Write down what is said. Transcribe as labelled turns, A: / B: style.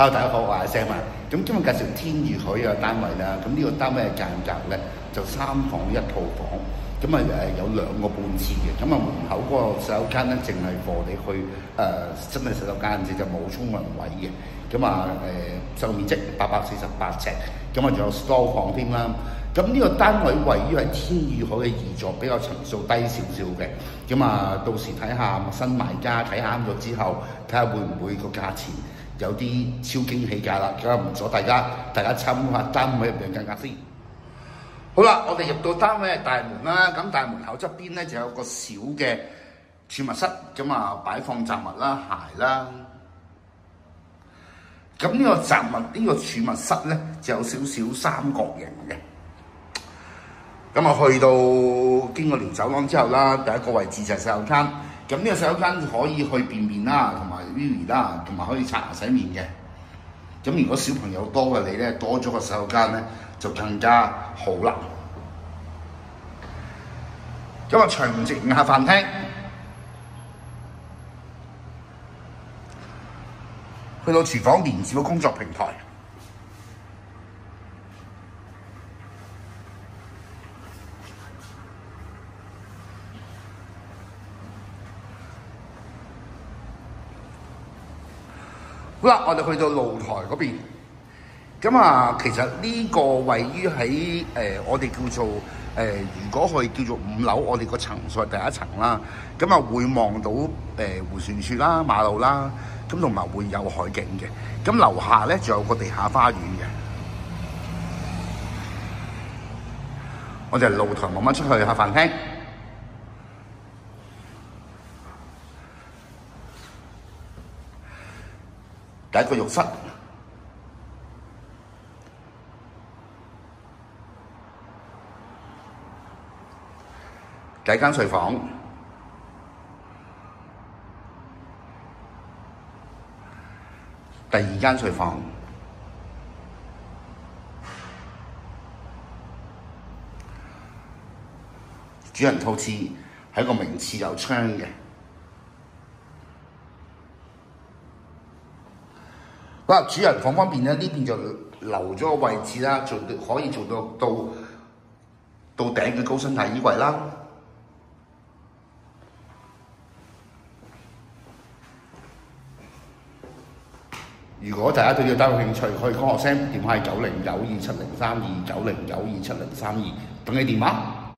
A: Hello， 大家好，我係阿 Sam 啊。咁今日介紹天譽海嘅單位啦。咁呢個單位嘅間隔咧就3房1套房，咁啊有2個半廁嘅。咁啊門口嗰個洗手間咧，淨係畀你去真係洗手間啫，就冇沖涼位嘅。咁啊就面積848尺，咁啊仲有 store 房添啦。咁呢個單位位於係天譽海嘅2座，比較層數低少少嘅。咁啊到時睇下新買家睇啱咗之後，睇下會唔會個價錢有啲超驚喜價啦，咁啊唔阻大家參觀下單位入邊嘅價格先。好啦，我哋入到單位嘅大門啦，咁大門口側邊咧就有個小嘅儲物室，咁啊擺放雜物啦、鞋啦。咁呢個雜物呢個儲物室咧就有少少三角形嘅。咁啊去到經過條走廊之後啦，第一個位置就係洗手間。咁呢個洗手間可以去便便啦，同埋 U 啦，同埋可以刷牙洗面嘅。咁如果小朋友多嘅你咧，多咗個洗手間咧，就更加好啦。咁啊長直下飯廳，去到廚房連接嘅工作平台。好啦，我哋去到露台嗰邊，咁啊，其實呢個位於喺我哋叫做如果佢叫做5樓，我哋個層數係第1層啦，咁啊會望到迴旋處啦、馬路啦，咁同埋會有海景嘅。咁樓下咧仲有個地下花園嘅。我哋露台慢慢出去下飯廳。第一個浴室，第一間睡房，第2間睡房，主人套廁係一個明廁有窗嘅。好啦，主人房方面咧，呢邊就留咗個位置啦，可以做到頂嘅高身大衣櫃啦。如果大家對呢個單位有興趣，可以講我聲，電話係9092703290927032，等你電話。